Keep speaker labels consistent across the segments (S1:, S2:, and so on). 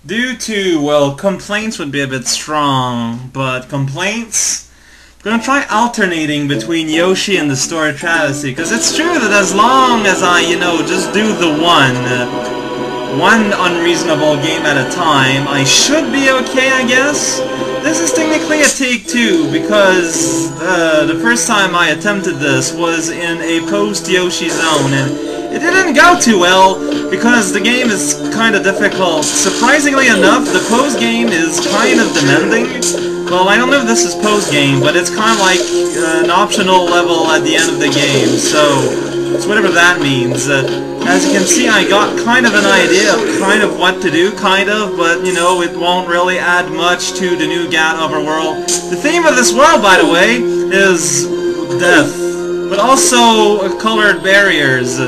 S1: Due to, well, complaints would be a bit strong, but complaints? I'm gonna try alternating between Yoshi and the story of Travesty, because it's true that as long as I, just do the one unreasonable game at a time, I should be okay, I guess. This is technically a take two, because the first time I attempted this was in a post-Yoshi zone, and it didn't go too well, because the game is kind of difficult. Surprisingly enough, the pose game is kind of demanding. Well, I don't know if this is pose game, but it's kind of like an optional level at the end of the game, so it's whatever that means. As you can see, I got kind of an idea of kind of what to do, but, it won't really add much to the new GAT overworld. The theme of this world, by the way, is death, but also colored barriers.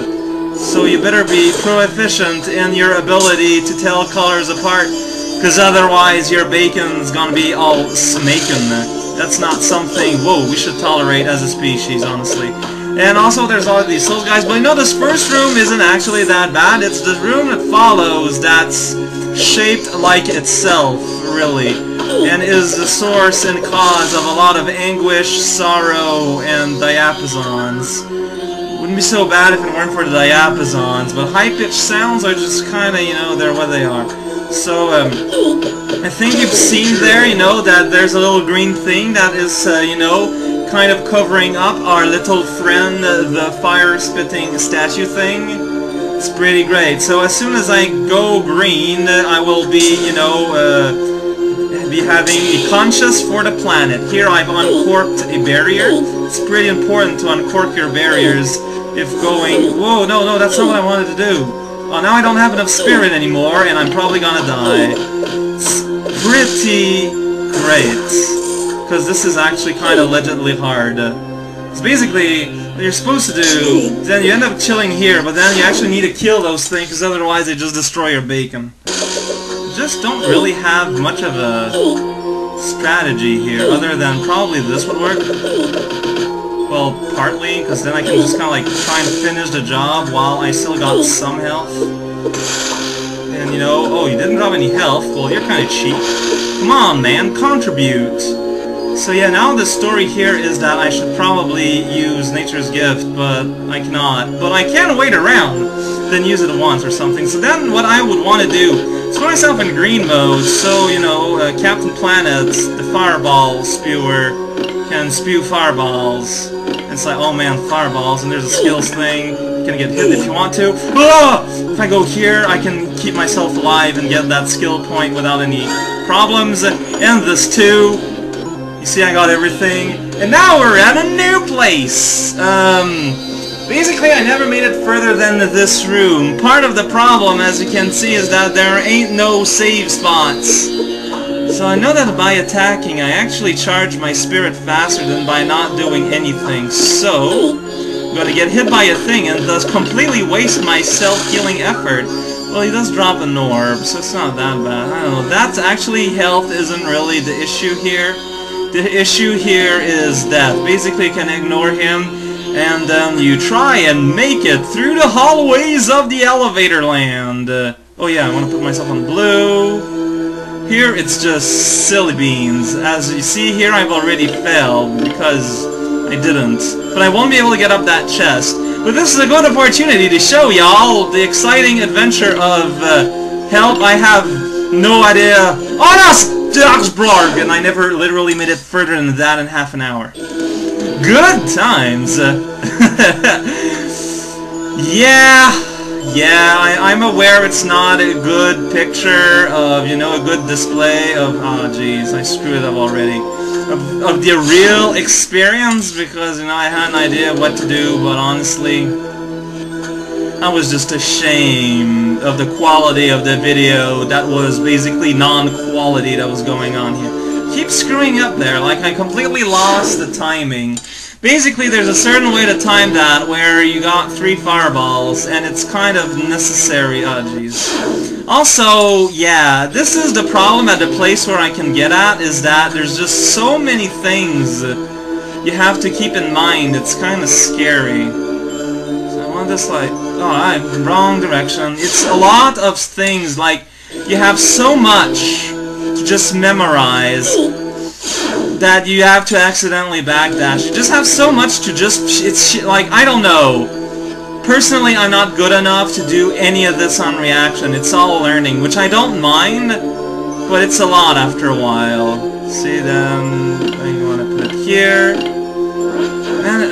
S1: So you better be proficient in your ability to tell colors apart, because otherwise your bacon's gonna be all smakin'. That's not something, whoa, we should tolerate as a species, honestly. And also there's all these souls guys, but this first room isn't actually that bad. It's the room that follows that's shaped like itself, really, and is the source and cause of a lot of anguish, sorrow, and diapasons. Wouldn't be so bad if it weren't for the diapasons, but high-pitched sounds are just kinda, they're what they are. So, I think you've seen there, that there's a little green thing that is, kind of covering up our little friend, the fire-spitting statue thing. It's pretty great. So as soon as I go green, I will be, be having a conscience for the planet. Here I've uncorked a barrier. It's pretty important to uncork your barriers if going... Whoa, no, that's not what I wanted to do. Oh, now I don't have enough spirit anymore, and I'm probably gonna die. It's pretty great, because this is actually kind of legitimately hard. It's basically what you're supposed to do, then you end up chilling here, but then you actually need to kill those things, because otherwise they just destroy your bacon. Just don't really have much of a strategy here, other than probably this would work. Well, partly, because then I can just kind of like try and finish the job while I still got some health. And oh, you didn't drop any health? Well, you're kind of cheap. Come on, man, contribute! So yeah, now the story here is that I should probably use Nature's Gift, but I cannot. But I can wait around, then use it once or something. So then what I would want to do is put myself in green mode, so, Captain Planet, the fireball spewer, can spew fireballs. And it's like, oh man, fireballs, and there's a skills thing. You can get hit if you want to. Ah! If I go here, I can keep myself alive and get that skill point without any problems. And this too. You see, I got everything. And now we're at a new place! Basically, I never made it further than this room. Part of the problem, as you can see, is that there ain't no save spots. So I know that by attacking, I actually charge my spirit faster than by not doing anything. So, I'm gonna get hit by a thing and thus completely waste my self-healing effort. Well, he does drop an orb, so it's not that bad. I don't know. That's actually, health isn't really the issue here. The issue here is death. Basically, you can ignore him, and then you try and make it through the hallways of the elevator land. Oh yeah, I want to put myself on blue. Here, it's just silly beans. As you see here, I've already failed, because I didn't. But I won't be able to get up that chest. But this is a good opportunity to show y'all the exciting adventure of help. I have no idea. Oh, that's Dogsblog! And I never literally made it further than that in half an hour. Good times! Yeah, I'm aware it's not a good picture of, a good display of, oh jeez, I screwed it up already, of the real experience, because, I had an idea of what to do, but honestly, I was just ashamed of the quality of the video that was basically non-quality that was going on here. Keep screwing up there, like I completely lost the timing. Basically, there's a certain way to time that where you got 3 fireballs, and it's kind of necessary. Oh, jeez. Also, yeah, this is the problem at the place where I can get at, is that there's just so many things you have to keep in mind. It's kind of scary. So I want this, like, oh, I'm wrong direction. It's a lot of things, like, you have so much to just memorize that you have to accidentally backdash. You just have so much to just... It's like, I don't know. Personally, I'm not good enough to do any of this on reaction. It's all learning, which I don't mind, but it's a lot after a while. See, then you want to put it here. And,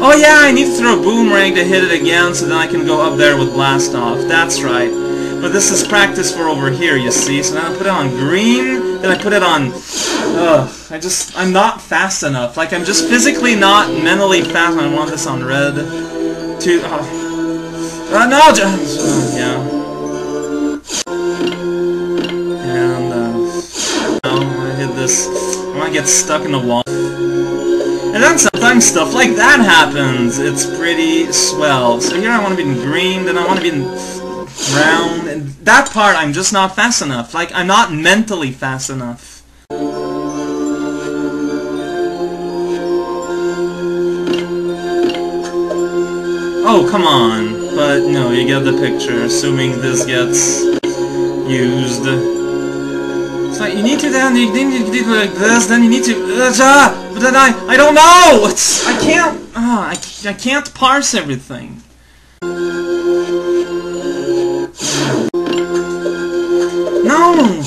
S1: oh yeah, I need to throw a boomerang to hit it again, so then I can go up there with blast off. That's right. But this is practice for over here, you see. So then I put it on green, then I put it on... I'm not fast enough. Like, I'm just physically not mentally fast. I want this on red. No! Yeah. And, I hit this. I want to get stuck in the wall. And then sometimes stuff like that happens. It's pretty swell. So here I want to be in green, then I want to be in brown. And that part I'm just not fast enough. Like, I'm not mentally fast enough. Oh, come on. But no, you get the picture, assuming this gets used. It's like, you need to then, you need to do like this, then you need to... but then I don't know! I can't... I can't parse everything. No!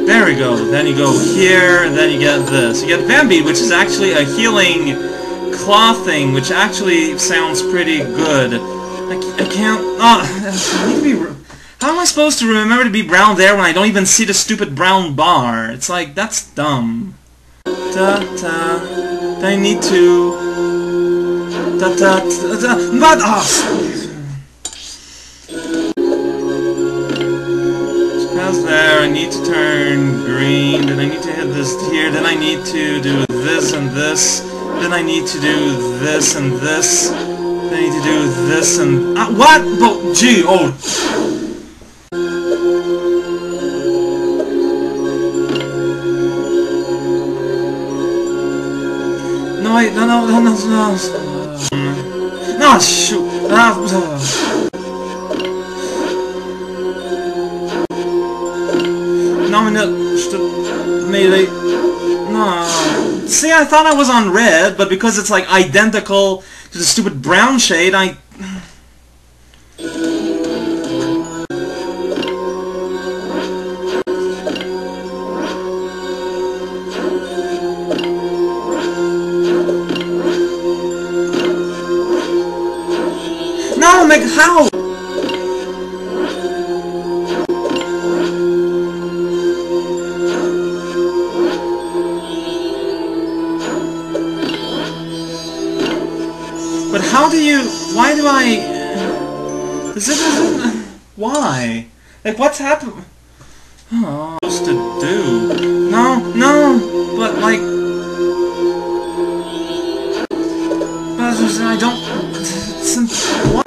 S1: There we go. Then you go here, and then you get this. You get Vambi, which is actually a healing claw thing, which actually sounds pretty good. I can't... I need to be... How am I supposed to remember to be brown there when I don't even see the stupid brown bar? It's like, that's dumb. Ta-ta. I need to... Ta-ta-ta-ta. But... There, I need to turn green, then I need to hit this here, then I need to do this and this, then I need to do this and this, then I need to do this and... what? Oh, gee, oh... No, wait, no, no, shoot! Melee. No. See, I thought I was on red, but because it's like identical to the stupid brown shade, I... No, like, how? But how do you... Why do I... This isn't... Why? Like, what's happened? Oh, what am I supposed to do? No, but like... I don't... What?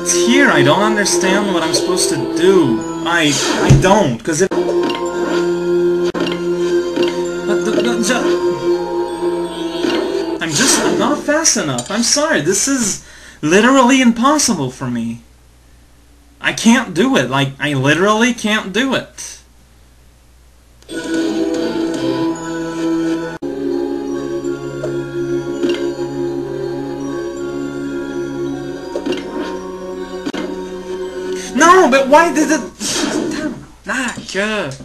S1: It's here, I don't understand what I'm supposed to do. I don't, because it... I'm not fast enough. I'm sorry. This is literally impossible for me. I can't do it. Like, I literally can't do it. No, but why did it... God.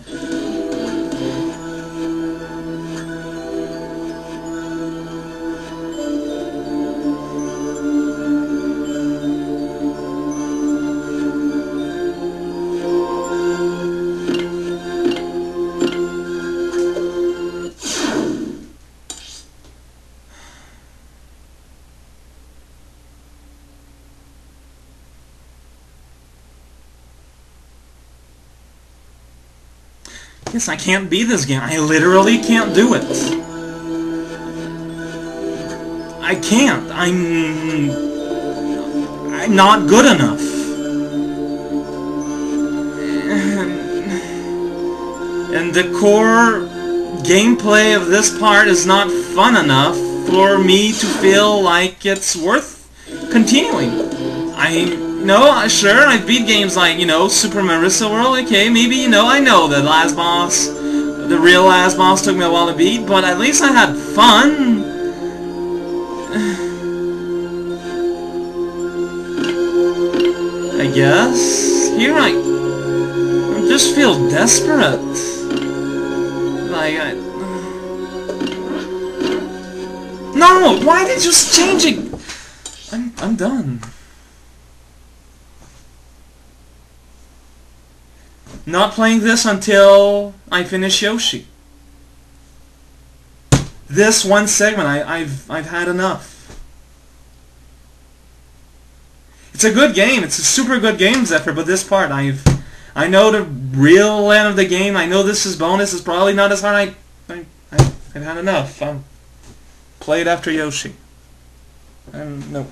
S1: Yes, I can't beat this game. I literally can't do it. I can't. I'm not good enough. and the core gameplay of this part is not fun enough for me to feel like it's worth continuing. Sure, I've beat games like, Super Marissa World, okay, maybe, I know the last boss, the real last boss took me a while to beat, but at least I had fun. I guess. Here I just feel desperate. Like, No! Why did you just change it? I'm done. Not playing this until I finish Yoshi. This one segment, I've had enough. It's a good game. It's a super good game, Zephyr. But this part, I know the real end of the game. I know this is bonus. It's probably not as hard. I've had enough. Play it after Yoshi. No.